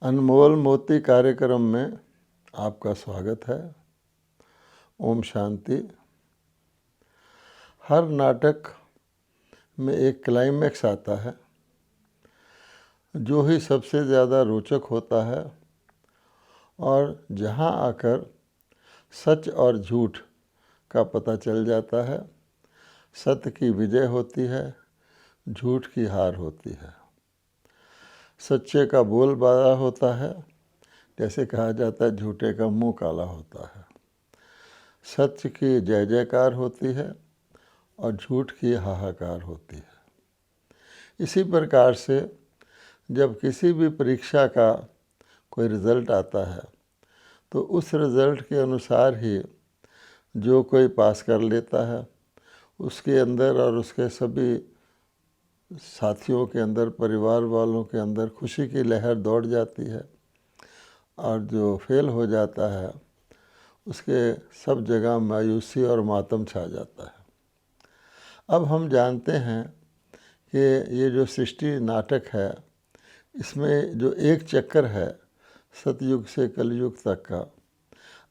अनमोल मोती कार्यक्रम में आपका स्वागत है। ओम शांति। हर नाटक में एक क्लाइमैक्स आता है जो ही सबसे ज़्यादा रोचक होता है और जहां आकर सच और झूठ का पता चल जाता है। सत्य की विजय होती है, झूठ की हार होती है। सच्चे का बोल बाला होता है, जैसे कहा जाता है झूठे का मुंह काला होता है। सत्य की जय जयकार होती है और झूठ की हाहाकार होती है। इसी प्रकार से जब किसी भी परीक्षा का कोई रिज़ल्ट आता है तो उस रिज़ल्ट के अनुसार ही जो कोई पास कर लेता है उसके अंदर और उसके सभी साथियों के अंदर, परिवार वालों के अंदर खुशी की लहर दौड़ जाती है और जो फेल हो जाता है उसके सब जगह मायूसी और मातम छा जाता है। अब हम जानते हैं कि ये जो सृष्टि नाटक है इसमें जो एक चक्कर है सतयुग से कलयुग तक का,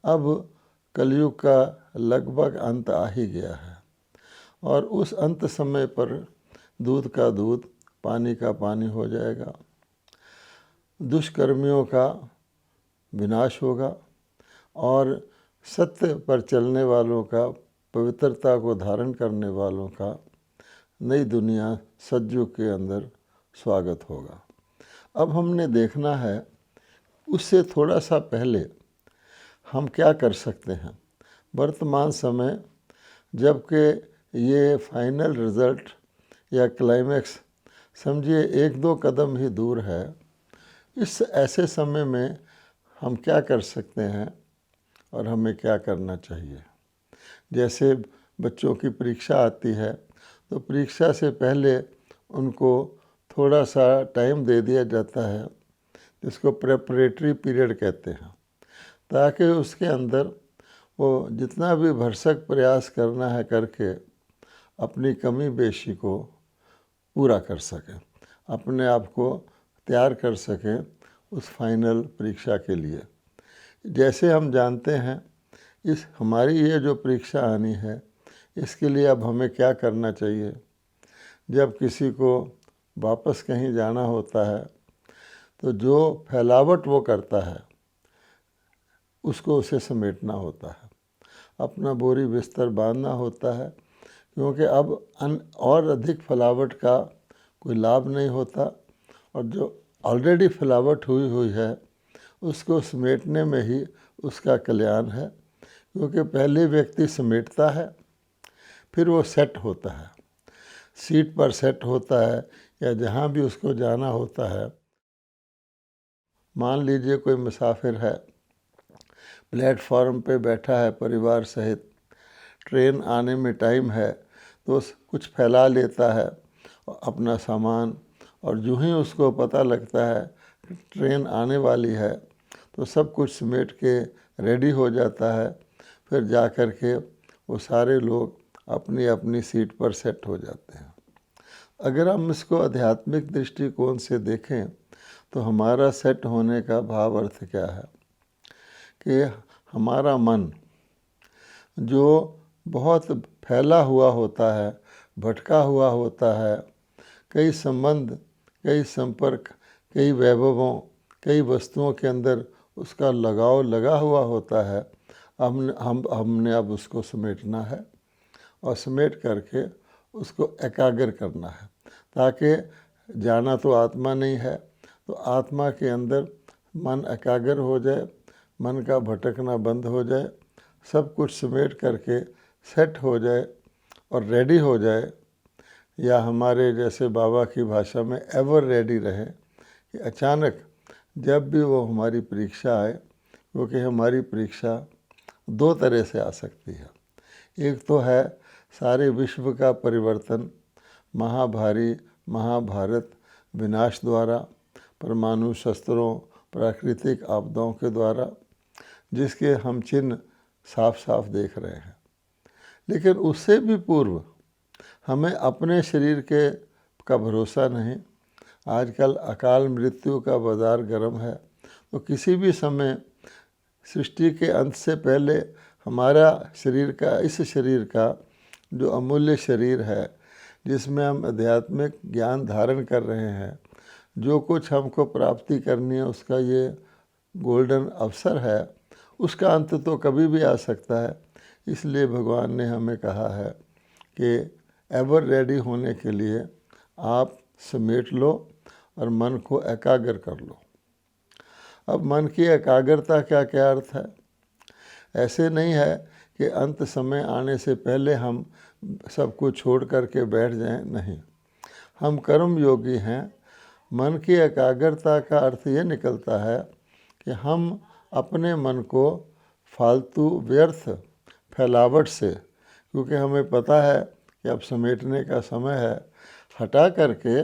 अब कलयुग का लगभग अंत आ ही गया है और उस अंत समय पर दूध का दूध, पानी का पानी हो जाएगा। दुष्कर्मियों का विनाश होगा और सत्य पर चलने वालों का, पवित्रता को धारण करने वालों का नई दुनिया सतयुग के अंदर स्वागत होगा। अब हमने देखना है उससे थोड़ा सा पहले हम क्या कर सकते हैं। वर्तमान समय जबकि ये फाइनल रिज़ल्ट या क्लाइमैक्स समझिए एक दो कदम ही दूर है, इस ऐसे समय में हम क्या कर सकते हैं और हमें क्या करना चाहिए। जैसे बच्चों की परीक्षा आती है तो परीक्षा से पहले उनको थोड़ा सा टाइम दे दिया जाता है जिसको प्रेपरेटरी पीरियड कहते हैं, ताकि उसके अंदर वो जितना भी भरसक प्रयास करना है करके अपनी कमी बेशी को पूरा कर सकें, अपने आप को तैयार कर सकें उस फाइनल परीक्षा के लिए। जैसे हम जानते हैं इस हमारी ये जो परीक्षा आनी है इसके लिए अब हमें क्या करना चाहिए। जब किसी को वापस कहीं जाना होता है तो जो फैलावट वो करता है उसको उसे समेटना होता है, अपना बोरी बिस्तर बांधना होता है, क्योंकि अब और अधिक फैलावट का कोई लाभ नहीं होता और जो ऑलरेडी फैलावट हुई हुई है उसको समेटने में ही उसका कल्याण है। क्योंकि पहले व्यक्ति समेटता है फिर वो सेट होता है, सीट पर सेट होता है या जहाँ भी उसको जाना होता है। मान लीजिए कोई मुसाफिर है, प्लेटफॉर्म पे बैठा है परिवार सहित, ट्रेन आने में टाइम है तो कुछ फैला लेता है अपना सामान और जो ही उसको पता लगता है कि ट्रेन आने वाली है तो सब कुछ समेट के रेडी हो जाता है। फिर जा कर के वो सारे लोग अपनी अपनी सीट पर सेट हो जाते हैं। अगर हम इसको आध्यात्मिक दृष्टिकोण से देखें तो हमारा सेट होने का भाव अर्थ क्या है कि हमारा मन जो बहुत फैला हुआ होता है, भटका हुआ होता है, कई संबंध, कई संपर्क, कई वैभवों, कई वस्तुओं के अंदर उसका लगाव लगा हुआ होता है, हमने अब उसको समेटना है और समेट करके उसको एकाग्र करना है, ताकि जाना तो आत्मा नहीं है तो आत्मा के अंदर मन एकाग्र हो जाए, मन का भटकना बंद हो जाए, सब कुछ समेट करके सेट हो जाए और रेडी हो जाए, या हमारे जैसे बाबा की भाषा में एवर रेडी रहे कि अचानक जब भी वो हमारी परीक्षा आए, क्योंकि हमारी परीक्षा दो तरह से आ सकती है। एक तो है सारे विश्व का परिवर्तन महाभारी महाभारत विनाश द्वारा, परमाणु शस्त्रों, प्राकृतिक आपदाओं के द्वारा, जिसके हम चिन्ह साफ साफ देख रहे हैं। लेकिन उससे भी पूर्व हमें अपने शरीर का भरोसा नहीं। आजकल अकाल मृत्यु का बाज़ार गर्म है तो किसी भी समय सृष्टि के अंत से पहले हमारा शरीर का, इस शरीर का जो अमूल्य शरीर है जिसमें हम आध्यात्मिक ज्ञान धारण कर रहे हैं, जो कुछ हमको प्राप्ति करनी है उसका ये गोल्डन अवसर है, उसका अंत तो कभी भी आ सकता है। इसलिए भगवान ने हमें कहा है कि एवर रेडी होने के लिए आप समेट लो और मन को एकाग्र कर लो। अब मन की एकाग्रता का क्या अर्थ है? ऐसे नहीं है कि अंत समय आने से पहले हम सब कुछ छोड़ करके बैठ जाएं, नहीं। हम कर्म योगी हैं। मन की एकाग्रता का अर्थ ये निकलता है कि हम अपने मन को फालतू व्यर्थ फैलावट से, क्योंकि हमें पता है कि अब समेटने का समय है, हटा करके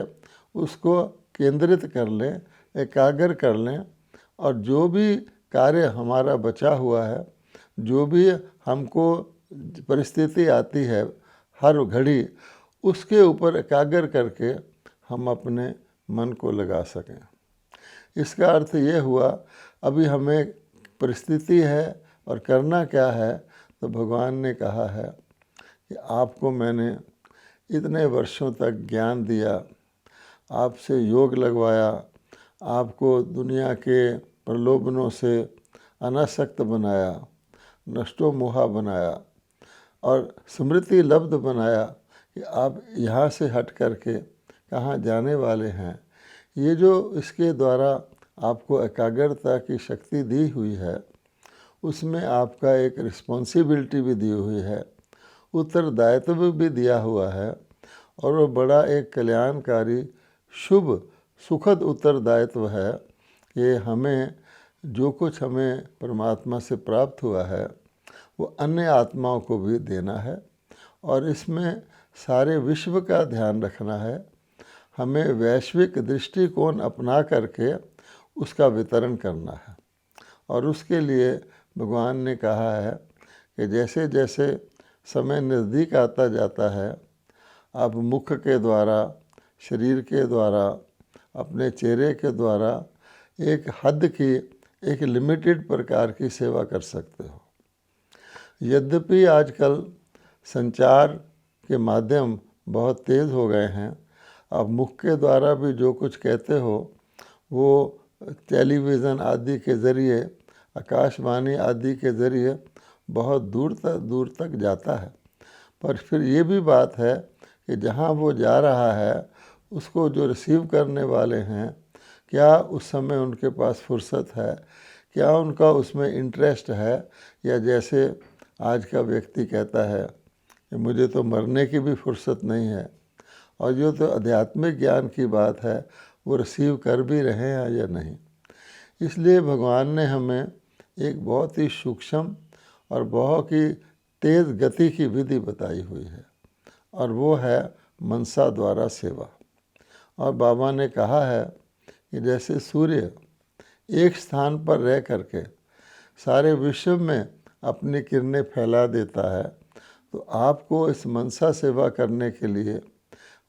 उसको केंद्रित कर लें, एकाग्र कर लें, और जो भी कार्य हमारा बचा हुआ है, जो भी हमको परिस्थिति आती है हर घड़ी, उसके ऊपर एकाग्र करके हम अपने मन को लगा सकें। इसका अर्थ ये हुआ, अभी हमें परिस्थिति है और करना क्या है, तो भगवान ने कहा है कि आपको मैंने इतने वर्षों तक ज्ञान दिया, आपसे योग लगवाया, आपको दुनिया के प्रलोभनों से अनासक्त बनाया, नष्टो मोहा बनाया और स्मृति लब्ध बनाया कि आप यहाँ से हट करके कहाँ जाने वाले हैं। ये जो इसके द्वारा आपको एकाग्रता की शक्ति दी हुई है, उसमें आपका एक रिस्पॉन्सिबिलिटी भी दी हुई है, उत्तरदायित्व भी दिया हुआ है, और वो बड़ा एक कल्याणकारी शुभ सुखद उत्तरदायित्व है कि हमें जो कुछ हमें परमात्मा से प्राप्त हुआ है वो अन्य आत्माओं को भी देना है, और इसमें सारे विश्व का ध्यान रखना है। हमें वैश्विक दृष्टिकोण अपना करके उसका वितरण करना है। और उसके लिए भगवान ने कहा है कि जैसे जैसे समय नज़दीक आता जाता है, आप मुख के द्वारा, शरीर के द्वारा, अपने चेहरे के द्वारा एक हद की, एक लिमिटेड प्रकार की सेवा कर सकते हो। यद्यपि आजकल संचार के माध्यम बहुत तेज़ हो गए हैं, आप मुख के द्वारा भी जो कुछ कहते हो वो टेलीविज़न आदि के ज़रिए, आकाशवाणी आदि के ज़रिए बहुत दूर तक जाता है। पर फिर ये भी बात है कि जहाँ वो जा रहा है उसको जो रिसीव करने वाले हैं, क्या उस समय उनके पास फुर्सत है, क्या उनका उसमें इंटरेस्ट है, या जैसे आज का व्यक्ति कहता है कि मुझे तो मरने की भी फुर्सत नहीं है, और जो तो आध्यात्मिक ज्ञान की बात है वो रिसीव कर भी रहे हैं या नहीं। इसलिए भगवान ने हमें एक बहुत ही सूक्ष्म और बहुत ही तेज़ गति की विधि बताई हुई है, और वो है मनसा द्वारा सेवा। और बाबा ने कहा है कि जैसे सूर्य एक स्थान पर रह करके सारे विश्व में अपनी किरणें फैला देता है, तो आपको इस मनसा सेवा करने के लिए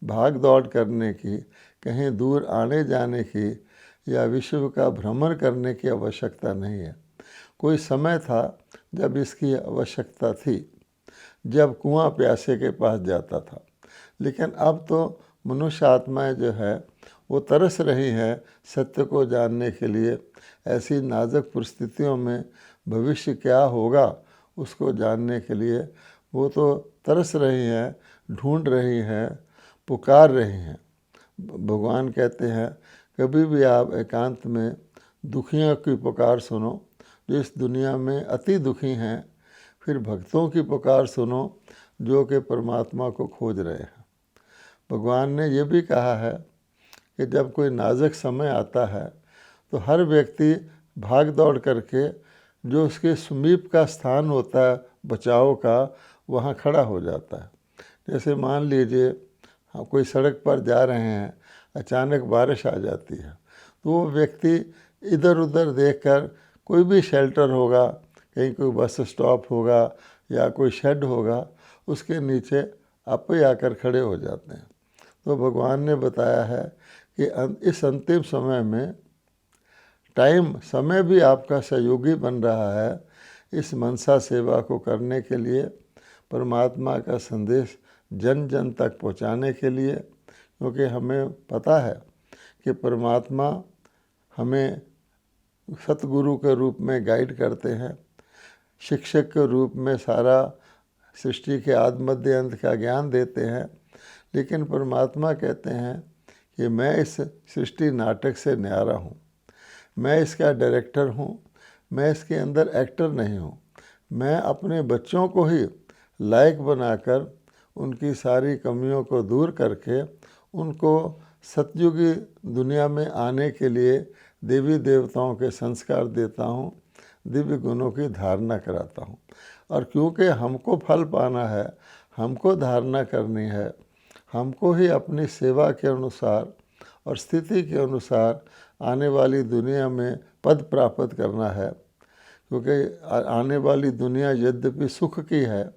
भाग दौड़ करने की, कहीं दूर आने जाने की या विश्व का भ्रमण करने की आवश्यकता नहीं है। कोई समय था जब इसकी आवश्यकता थी, जब कुआं प्यासे के पास जाता था, लेकिन अब तो मनुष्य आत्माएं जो है वो तरस रही हैं सत्य को जानने के लिए। ऐसी नाजुक परिस्थितियों में भविष्य क्या होगा उसको जानने के लिए वो तो तरस रही हैं, ढूंढ रही हैं, पुकार रही हैं। भगवान कहते हैं कभी भी आप एकांत में दुखियों की पुकार सुनो जो इस दुनिया में अति दुखी हैं, फिर भक्तों की पुकार सुनो जो कि परमात्मा को खोज रहे हैं। भगवान ने ये भी कहा है कि जब कोई नाजुक समय आता है तो हर व्यक्ति भाग दौड़ करके जो उसके समीप का स्थान होता है बचाव का, वहाँ खड़ा हो जाता है। जैसे मान लीजिए कोई सड़क पर जा रहे हैं, अचानक बारिश आ जाती है, तो वो व्यक्ति इधर उधर देखकर, कोई भी शेल्टर होगा, कहीं कोई बस स्टॉप होगा या कोई शेड होगा, उसके नीचे आप ही आकर खड़े हो जाते हैं। तो भगवान ने बताया है कि इस अंतिम समय में समय भी आपका सहयोगी बन रहा है इस मनसा सेवा को करने के लिए, परमात्मा का संदेश जन जन तक पहुंचाने के लिए। क्योंकि हमें पता है कि परमात्मा हमें सतगुरु के रूप में गाइड करते हैं, शिक्षक के रूप में सारा सृष्टि के आदि मध्य अंत का ज्ञान देते हैं। लेकिन परमात्मा कहते हैं कि मैं इस सृष्टि नाटक से न्यारा हूँ, मैं इसका डायरेक्टर हूँ, मैं इसके अंदर एक्टर नहीं हूँ। मैं अपने बच्चों को ही लायक बनाकर उनकी सारी कमियों को दूर करके उनको सतयुगी दुनिया में आने के लिए देवी देवताओं के संस्कार देता हूँ, दिव्य गुणों की धारणा कराता हूँ। और क्योंकि हमको फल पाना है, हमको धारणा करनी है, हमको ही अपनी सेवा के अनुसार और स्थिति के अनुसार आने वाली दुनिया में पद प्राप्त करना है। क्योंकि आने वाली दुनिया यद्यपि सुख की है,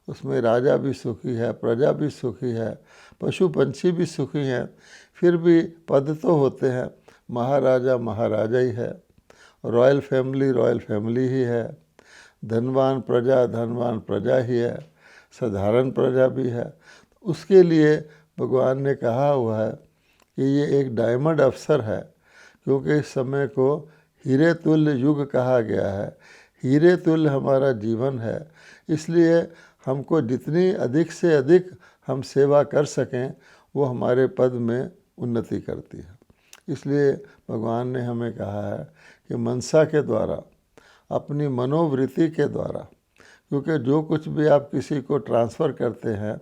उसमें राजा भी सुखी है, प्रजा भी सुखी है, पशु पंछी भी सुखी हैं, फिर भी पद तो होते हैं। महाराजा महाराजा ही है, रॉयल फैमिली ही है, धनवान प्रजा ही है, साधारण प्रजा भी है। उसके लिए भगवान ने कहा हुआ है कि ये एक डायमंड अवसर है, क्योंकि इस समय को हीरे तुल्य युग कहा गया है। हीरे तुल्य हमारा जीवन है, इसलिए हमको जितनी अधिक से अधिक हम सेवा कर सकें वो हमारे पद में उन्नति करती है। इसलिए भगवान ने हमें कहा है कि मनसा के द्वारा, अपनी मनोवृत्ति के द्वारा, क्योंकि जो कुछ भी आप किसी को ट्रांसफ़र करते हैं,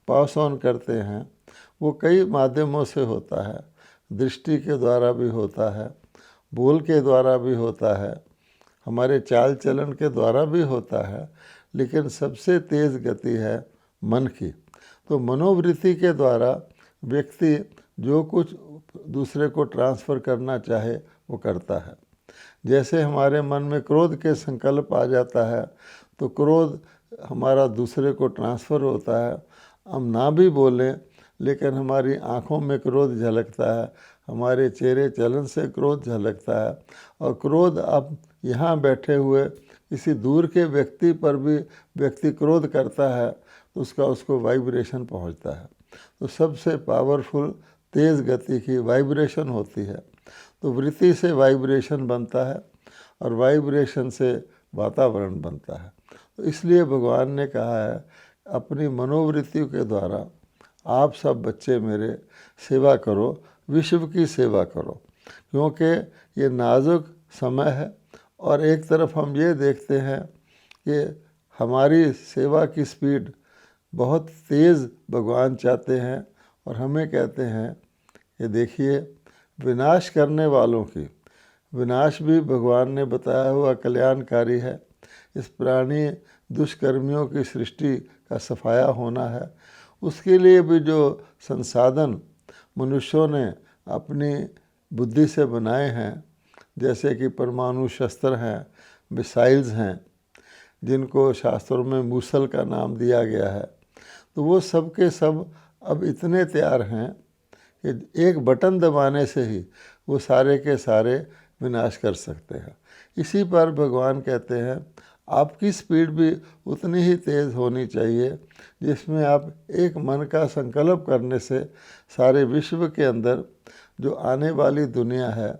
पास ऑन करते हैं, वो कई माध्यमों से होता है। दृष्टि के द्वारा भी होता है, बोल के द्वारा भी होता है, हमारे चाल चलन के द्वारा भी होता है, लेकिन सबसे तेज़ गति है मन की। तो मनोवृत्ति के द्वारा व्यक्ति जो कुछ दूसरे को ट्रांसफ़र करना चाहे वो करता है। जैसे हमारे मन में क्रोध के संकल्प आ जाता है तो क्रोध हमारा दूसरे को ट्रांसफ़र होता है। हम ना भी बोलें लेकिन हमारी आँखों में क्रोध झलकता है, हमारे चेहरे चलन से क्रोध झलकता है। और क्रोध अब यहाँ बैठे हुए किसी दूर के व्यक्ति पर भी व्यक्ति क्रोध करता है तो उसको वाइब्रेशन पहुँचता है। तो सबसे पावरफुल तेज़ गति की वाइब्रेशन होती है। तो वृत्ति से वाइब्रेशन बनता है और वाइब्रेशन से वातावरण बनता है। तो इसलिए भगवान ने कहा है अपनी मनोवृत्ति के द्वारा आप सब बच्चे मेरे सेवा करो, विश्व की सेवा करो। क्योंकि ये नाजुक समय है और एक तरफ हम ये देखते हैं कि हमारी सेवा की स्पीड बहुत तेज़ भगवान चाहते हैं और हमें कहते हैं कि देखिए विनाश करने वालों की विनाश भी भगवान ने बताया हुआ कल्याणकारी है। इस प्राणी दुष्कर्मियों की सृष्टि का सफाया होना है, उसके लिए भी जो संसाधन मनुष्यों ने अपनी बुद्धि से बनाए हैं, जैसे कि परमाणु शस्त्र हैं, मिसाइल्स हैं, जिनको शास्त्रों में मूसल का नाम दिया गया है, तो वो सब के सब अब इतने तैयार हैं कि एक बटन दबाने से ही वो सारे के सारे विनाश कर सकते हैं। इसी पर भगवान कहते हैं आपकी स्पीड भी उतनी ही तेज़ होनी चाहिए जिसमें आप एक मन का संकल्प करने से सारे विश्व के अंदर जो आने वाली दुनिया है,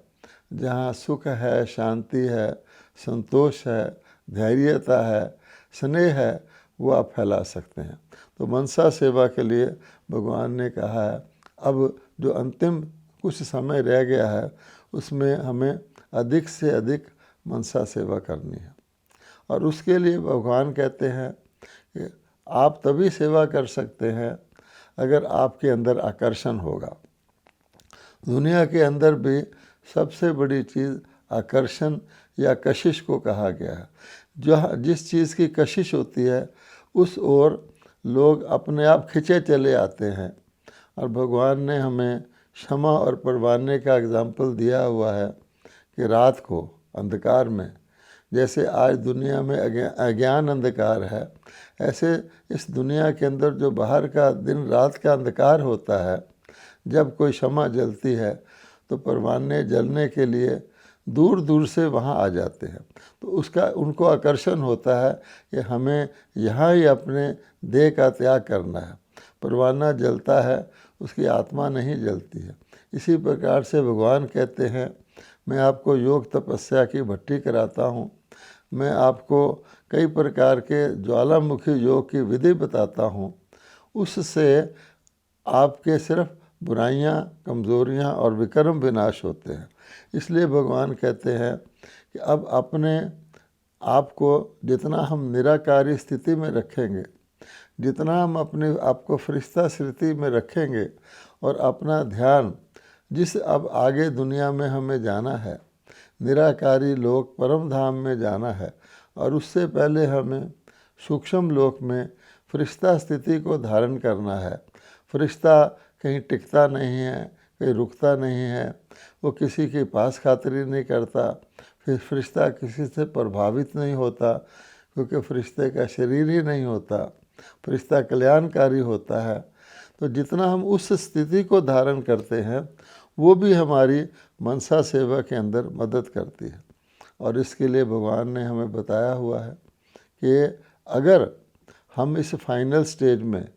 जहाँ सुख है, शांति है, संतोष है, धैर्यता है, स्नेह है, वो आप फैला सकते हैं। तो मनसा सेवा के लिए भगवान ने कहा है अब जो अंतिम कुछ समय रह गया है उसमें हमें अधिक से अधिक मनसा सेवा करनी है। और उसके लिए भगवान कहते हैं कि आप तभी सेवा कर सकते हैं अगर आपके अंदर आकर्षण होगा। दुनिया के अंदर भी सबसे बड़ी चीज़ आकर्षण या कशिश को कहा गया है। जो जिस चीज़ की कशिश होती है उस ओर लोग अपने आप खिंचे चले आते हैं। और भगवान ने हमें क्षमा और परवाने का एग्जाम्पल दिया हुआ है कि रात को अंधकार में, जैसे आज दुनिया में अज्ञान अंधकार है, ऐसे इस दुनिया के अंदर जो बाहर का दिन रात का अंधकार होता है, जब कोई क्षमा जलती है तो परवाने जलने के लिए दूर दूर से वहाँ आ जाते हैं। तो उसका उनको आकर्षण होता है कि हमें यहाँ ही अपने देह का त्याग करना है। परवाना जलता है, उसकी आत्मा नहीं जलती है। इसी प्रकार से भगवान कहते हैं, मैं आपको योग तपस्या की भट्टी कराता हूँ, मैं आपको कई प्रकार के ज्वालामुखी योग की विधि बताता हूँ, उससे आपके सिर्फ बुराइयां, कमज़ोरियां और विकर्म विनाश होते हैं। इसलिए भगवान कहते हैं कि अब अपने आप को जितना हम निराकारी स्थिति में रखेंगे, जितना हम अपने आप को फरिश्ता स्थिति में रखेंगे और अपना ध्यान जिस अब आगे दुनिया में हमें जाना है, निराकारी लोक परम धाम में जाना है, और उससे पहले हमें सूक्ष्म लोक में फरिश्ता स्थिति को धारण करना है। फरिश्ता कहीं टिकता नहीं है, कहीं रुकता नहीं है, वो किसी के पास खातिरी नहीं करता, फिर फरिश्ता किसी से प्रभावित नहीं होता, क्योंकि फरिश्ते का शरीर ही नहीं होता, फरिश्ता कल्याणकारी होता है। तो जितना हम उस स्थिति को धारण करते हैं, वो भी हमारी मनसा सेवा के अंदर मदद करती है। और इसके लिए भगवान ने हमें बताया हुआ है कि अगर हम इस फाइनल स्टेज में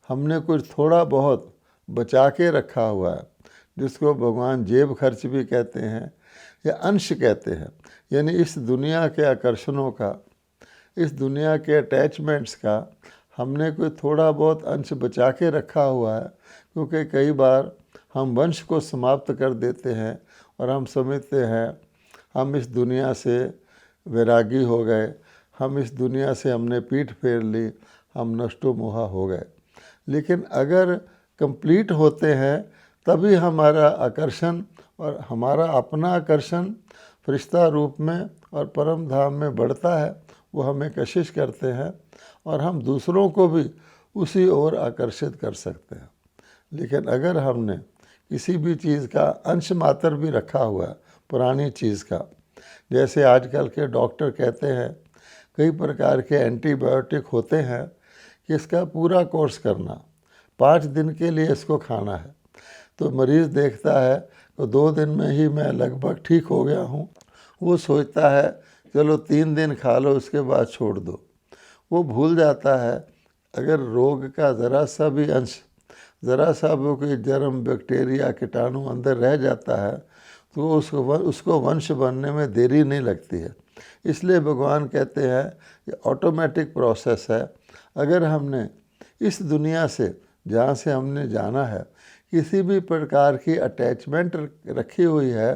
हमने कुछ थोड़ा बहुत बचा के रखा हुआ है, जिसको भगवान जेब खर्च भी कहते हैं या अंश कहते हैं, यानी इस दुनिया के आकर्षणों का, इस दुनिया के अटैचमेंट्स का हमने कोई थोड़ा बहुत अंश बचा के रखा हुआ है, क्योंकि कई बार हम वंश को समाप्त कर देते हैं और हम समझते हैं हम इस दुनिया से वैरागी हो गए, हम इस दुनिया से हमने पीठ फेर ली, हम नष्टो मोहा हो गए। लेकिन अगर कंप्लीट होते हैं तभी हमारा आकर्षण और हमारा अपना आकर्षण फरिश्ता रूप में और परम धाम में बढ़ता है, वो हमें कशिश करते हैं और हम दूसरों को भी उसी ओर आकर्षित कर सकते हैं। लेकिन अगर हमने किसी भी चीज़ का अंश मात्र भी रखा हुआ है, पुरानी चीज़ का, जैसे आजकल के डॉक्टर कहते हैं कई प्रकार के एंटीबायोटिक होते हैं कि इसका पूरा कोर्स करना, 5 दिन के लिए इसको खाना है, तो मरीज़ देखता है तो 2 दिन में ही मैं लगभग ठीक हो गया हूँ, वो सोचता है चलो 3 दिन खा लो, उसके बाद छोड़ दो। वो भूल जाता है अगर रोग का ज़रा सा भी अंश, ज़रा सा भी कोई जर्म, बैक्टीरिया, कीटाणु अंदर रह जाता है तो उसको वंश बनने में देरी नहीं लगती है। इसलिए भगवान कहते हैं ये ऑटोमेटिक प्रोसेस है। अगर हमने इस दुनिया से, जहाँ से हमने जाना है, किसी भी प्रकार की अटैचमेंट रखी हुई है,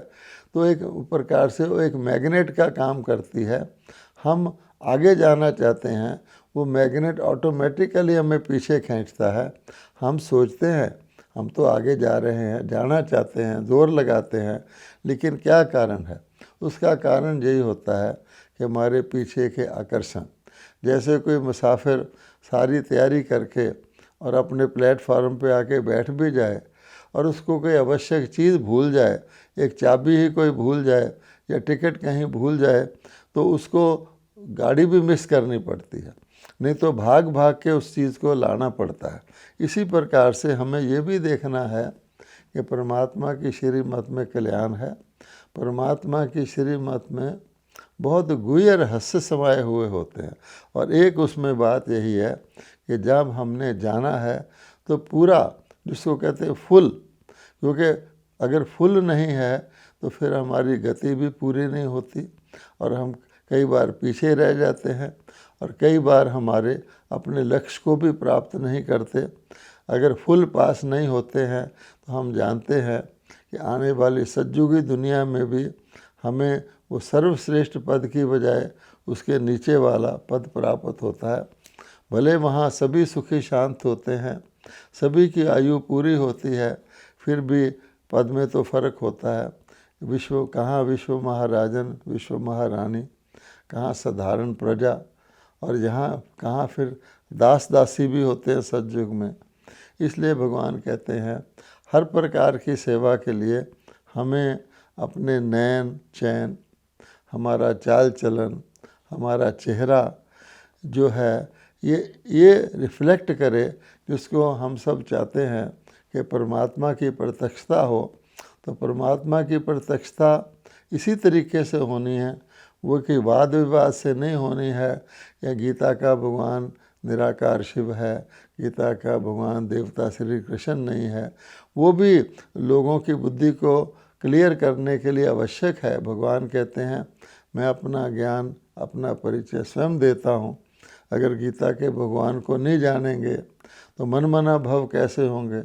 तो एक प्रकार से वो एक मैग्नेट का काम करती है। हम आगे जाना चाहते हैं, वो मैग्नेट ऑटोमेटिकली हमें पीछे खींचता है। हम सोचते हैं हम तो आगे जा रहे हैं, जाना चाहते हैं, जोर लगाते हैं, लेकिन क्या कारण है? उसका कारण यही होता है कि हमारे पीछे के आकर्षण। जैसे कोई मुसाफिर सारी तैयारी करके और अपने प्लेटफार्म पे आके बैठ भी जाए और उसको कोई आवश्यक चीज़ भूल जाए, एक चाबी ही कोई भूल जाए या टिकट कहीं भूल जाए, तो उसको गाड़ी भी मिस करनी पड़ती है, नहीं तो भाग भाग के उस चीज़ को लाना पड़ता है। इसी प्रकार से हमें ये भी देखना है कि परमात्मा की श्रीमत में कल्याण है, परमात्मा की श्रीमत में बहुत गुह्य रहस्य समाये हुए होते हैं। और एक उसमें बात यही है कि जब हमने जाना है तो पूरा, जिसको कहते हैं फुल, क्योंकि अगर फुल नहीं है तो फिर हमारी गति भी पूरी नहीं होती और हम कई बार पीछे रह जाते हैं और कई बार हमारे अपने लक्ष्य को भी प्राप्त नहीं करते। अगर फुल पास नहीं होते हैं तो हम जानते हैं कि आने वाली सतयुगी दुनिया में भी हमें वो सर्वश्रेष्ठ पद की बजाय उसके नीचे वाला पद प्राप्त होता है। भले वहाँ सभी सुखी शांत होते हैं, सभी की आयु पूरी होती है, फिर भी पद में तो फर्क होता है। कहाँ विश्व महाराजन, विश्व महारानी, कहाँ साधारण प्रजा, और यहाँ कहाँ फिर दास दासी भी होते हैं सतयुग में। इसलिए भगवान कहते हैं हर प्रकार की सेवा के लिए हमें अपने नयन चैन, हमारा चाल चलन, हमारा चेहरा जो है ये रिफ्लेक्ट करे, जिसको हम सब चाहते हैं कि परमात्मा की प्रत्यक्षता हो। तो परमात्मा की प्रत्यक्षता इसी तरीके से होनी है, वो कि वाद विवाद से नहीं होनी है, या गीता का भगवान निराकार शिव है, गीता का भगवान देवता श्री कृष्ण नहीं है। वो भी लोगों की बुद्धि को क्लियर करने के लिए आवश्यक है। भगवान कहते हैं मैं अपना ज्ञान अपना परिचय स्वयं देता हूँ। अगर गीता के भगवान को नहीं जानेंगे तो मन मना भव कैसे होंगे।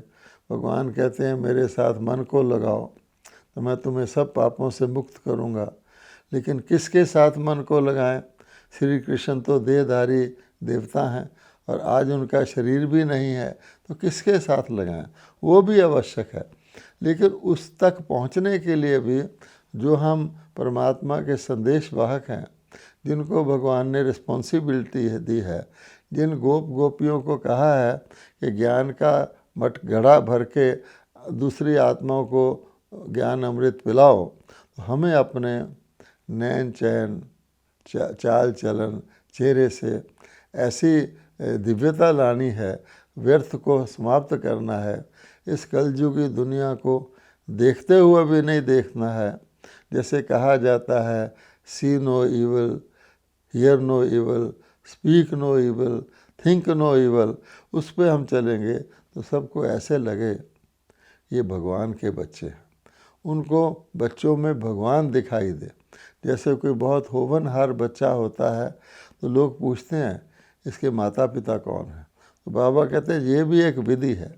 भगवान कहते हैं मेरे साथ मन को लगाओ तो मैं तुम्हें सब पापों से मुक्त करूँगा। लेकिन किसके साथ मन को लगाएं? श्री कृष्ण तो देहधारी देवता हैं और आज उनका शरीर भी नहीं है, तो किसके साथ लगाएं? वो भी आवश्यक है। लेकिन उस तक पहुंचने के लिए भी जो हम परमात्मा के संदेश वाहक हैं, जिनको भगवान ने रिस्पॉन्सिबिलिटी दी है, जिन गोपियों को कहा है कि ज्ञान का मट घड़ा भर के दूसरी आत्माओं को ज्ञान अमृत पिलाओ, तो हमें अपने नैन चैन चाल चलन चेहरे से ऐसी दिव्यता लानी है, व्यर्थ को समाप्त करना है। इस कलयुगी दुनिया को देखते हुए भी नहीं देखना है। जैसे कहा जाता है see no evil, hear no evil, speak no evil, think no evil, उस पर हम चलेंगे तो सबको ऐसे लगे ये भगवान के बच्चे हैं, उनको बच्चों में भगवान दिखाई दे। जैसे कोई बहुत होनहार बच्चा होता है तो लोग पूछते हैं इसके माता पिता कौन है, तो बाबा कहते हैं ये भी एक विधि है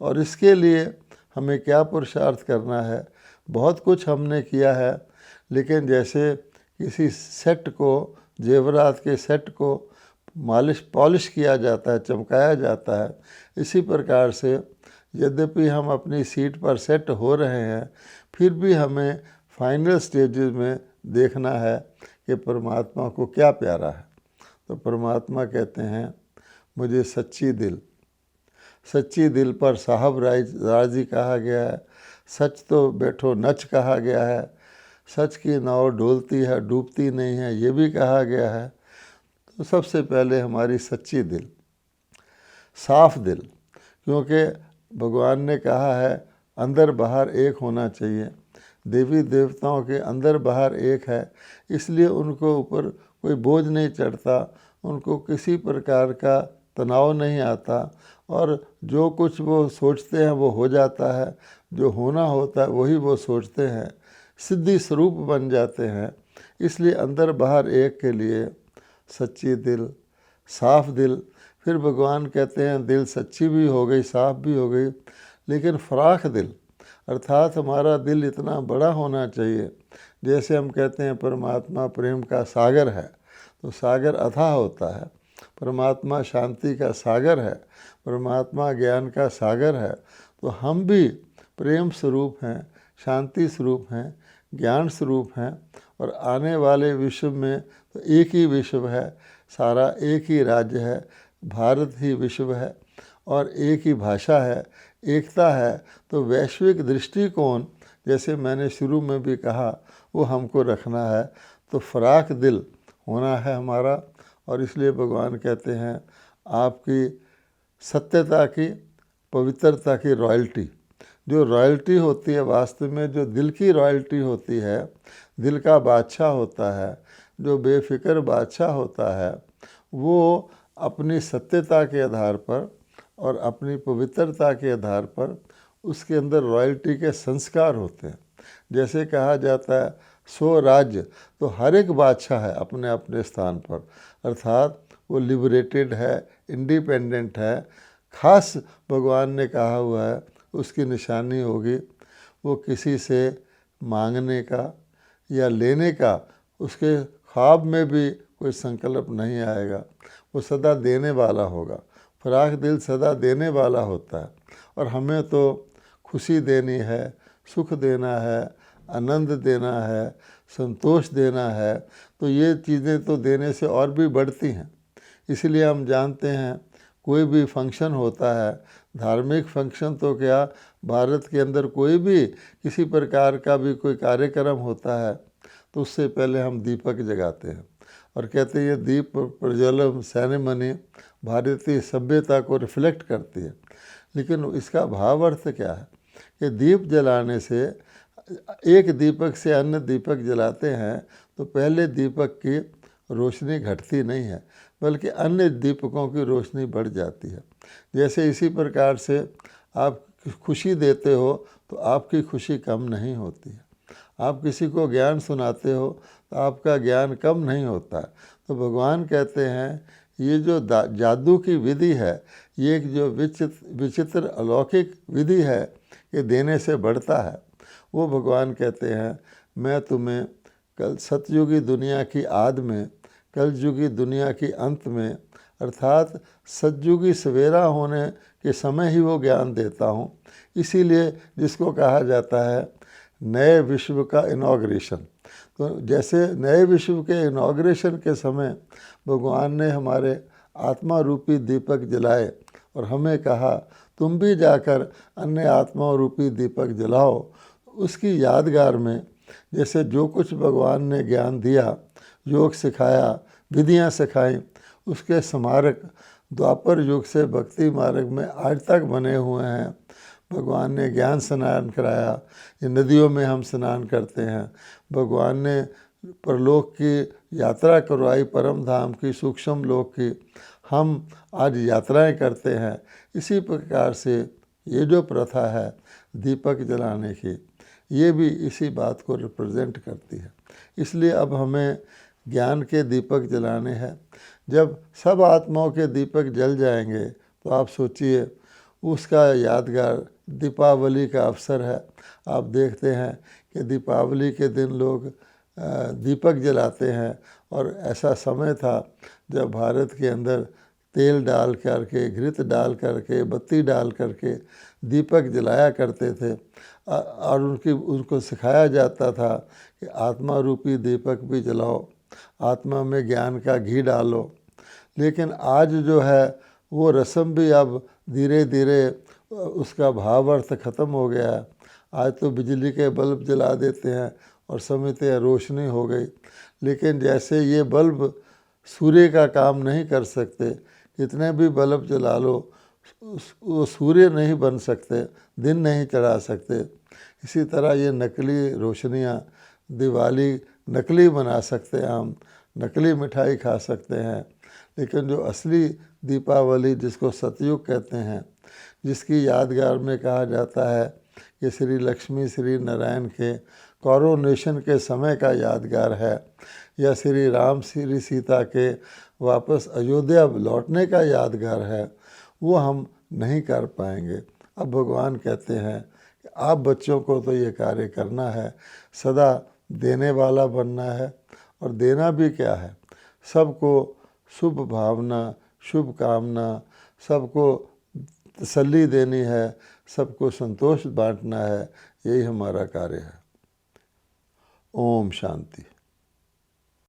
और इसके लिए हमें क्या पुरुषार्थ करना है। बहुत कुछ हमने किया है, लेकिन जैसे किसी सेट को, जेवरात के सेट को पॉलिश किया जाता है, चमकाया जाता है, इसी प्रकार से यद्यपि हम अपनी सीट पर सेट हो रहे हैं, फिर भी हमें फाइनल स्टेजेस में देखना है कि परमात्मा को क्या प्यारा है। तो परमात्मा कहते हैं मुझे सच्ची दिल पर साहब राजी कहा गया है, सच तो बैठो नच कहा गया है, सच की नाव डोलती है डूबती नहीं है, ये भी कहा गया है। तो सबसे पहले हमारी सच्ची दिल, साफ दिल, क्योंकि भगवान ने कहा है अंदर बाहर एक होना चाहिए। देवी देवताओं के अंदर बाहर एक है, इसलिए उनको ऊपर कोई बोझ नहीं चढ़ता, उनको किसी प्रकार का तनाव नहीं आता और जो कुछ वो सोचते हैं वो हो जाता है, जो होना होता है वही वो सोचते हैं, सिद्धि स्वरूप बन जाते हैं। इसलिए अंदर बाहर एक के लिए सच्ची दिल, साफ दिल। फिर भगवान कहते हैं दिल सच्ची भी हो गई, साफ भी हो गई, लेकिन फराख दिल, अर्थात हमारा दिल इतना बड़ा होना चाहिए। जैसे हम कहते हैं परमात्मा प्रेम का सागर है, तो सागर अथाह होता है। परमात्मा शांति का सागर है, परमात्मा ज्ञान का सागर है। तो हम भी प्रेम स्वरूप हैं, शांति स्वरूप हैं, ज्ञान स्वरूप हैं। और आने वाले विश्व में तो एक ही विश्व है, सारा एक ही राज्य है, भारत ही विश्व है और एक ही भाषा है, एकता है। तो वैश्विक दृष्टिकोण, जैसे मैंने शुरू में भी कहा, वो हमको रखना है। तो फराख दिल होना है हमारा। और इसलिए भगवान कहते हैं आपकी सत्यता की, पवित्रता की रॉयल्टी, जो रॉयल्टी होती है वास्तव में, जो दिल की रॉयल्टी होती है, दिल का बादशाह होता है, जो बेफिक्र बादशाह होता है, वो अपनी सत्यता के आधार पर और अपनी पवित्रता के आधार पर उसके अंदर रॉयल्टी के संस्कार होते हैं। जैसे कहा जाता है सो राज्य, तो हर एक बादशाह है अपने अपने स्थान पर, अर्थात वो लिबरेटेड है, इंडिपेंडेंट है। खास भगवान ने कहा हुआ है उसकी निशानी होगी वो किसी से मांगने का या लेने का उसके ख्वाब में भी कोई संकल्प नहीं आएगा, वो सदा देने वाला होगा। फराख दिल सदा देने वाला होता है। और हमें तो खुशी देनी है, सुख देना है, आनंद देना है, संतोष देना है। तो ये चीज़ें तो देने से और भी बढ़ती हैं। इसलिए हम जानते हैं कोई भी फंक्शन होता है, धार्मिक फंक्शन तो क्या, भारत के अंदर कोई भी किसी प्रकार का भी कोई कार्यक्रम होता है तो उससे पहले हम दीपक जगाते हैं और कहते हैं ये दीप प्रज्वलन सेरेमनी भारतीय सभ्यता को रिफ्लेक्ट करती है। लेकिन इसका भाव अर्थ क्या है कि दीप जलाने से एक दीपक से अन्य दीपक जलाते हैं तो पहले दीपक की रोशनी घटती नहीं है, बल्कि अन्य दीपकों की रोशनी बढ़ जाती है। जैसे इसी प्रकार से आप खुशी देते हो तो आपकी खुशी कम नहीं होती है। आप किसी को ज्ञान सुनाते हो तो आपका ज्ञान कम नहीं होता। तो भगवान कहते हैं ये जो जादू की विधि है, ये एक जो विचित्र अलौकिक विधि है, ये देने से बढ़ता है। वो भगवान कहते हैं मैं तुम्हें कल सतयुगी दुनिया की आद में, कलयुगी दुनिया की अंत में, अर्थात सतयुगी सवेरा होने के समय ही वो ज्ञान देता हूँ। इसीलिए जिसको कहा जाता है नए विश्व का इनॉग्रेशन। तो जैसे नए विश्व के इनॉग्रेशन के समय भगवान ने हमारे आत्मा रूपी दीपक जलाए और हमें कहा तुम भी जाकर अन्य आत्मा रूपी दीपक जलाओ, उसकी यादगार में जैसे जो कुछ भगवान ने ज्ञान दिया, योग सिखाया, विधियां सिखाई, उसके स्मारक द्वापर युग से भक्ति मार्ग में आज तक बने हुए हैं। भगवान ने ज्ञान स्नान कराया, ये नदियों में हम स्नान करते हैं। भगवान ने परलोक की यात्रा करवाई, परम धाम की, सूक्ष्म लोक की, हम आज यात्राएं करते हैं। इसी प्रकार से ये जो प्रथा है दीपक जलाने की, ये भी इसी बात को रिप्रेजेंट करती है। इसलिए अब हमें ज्ञान के दीपक जलाने हैं। जब सब आत्माओं के दीपक जल जाएंगे तो आप सोचिए उसका यादगार दीपावली का अवसर है। आप देखते हैं कि दीपावली के दिन लोग दीपक जलाते हैं, और ऐसा समय था जब भारत के अंदर तेल डाल करके, घृत डाल करके, बत्ती डाल करके दीपक जलाया करते थे, और उनको सिखाया जाता था कि आत्मा रूपी दीपक भी जलाओ, आत्मा में ज्ञान का घी डालो। लेकिन आज जो है वो रस्म भी अब धीरे धीरे उसका भाव अर्थ ख़त्म हो गया है। आज तो बिजली के बल्ब जला देते हैं और समझते हैं रोशनी हो गई। लेकिन जैसे ये बल्ब सूर्य का काम नहीं कर सकते, कितने भी बल्ब जला लो वो सूर्य नहीं बन सकते, दिन नहीं चढ़ा सकते। इसी तरह ये नकली रोशनियाँ, दिवाली नकली बना सकते हैं, हम नकली मिठाई खा सकते हैं, लेकिन जो असली दीपावली जिसको सतयुग कहते हैं, जिसकी यादगार में कहा जाता है कि श्री लक्ष्मी श्री नारायण के कोरोनेशन के समय का यादगार है, या श्री राम श्री सीता के वापस अयोध्या लौटने का यादगार है, वो हम नहीं कर पाएंगे। अब भगवान कहते हैं कि आप बच्चों को तो ये कार्य करना है, सदा देने वाला बनना है। और देना भी क्या है, सबको शुभ भावना, शुभ कामना, सबको तसल्ली देनी है, सबको संतोष बांटना है, यही हमारा कार्य है। ओम शांति।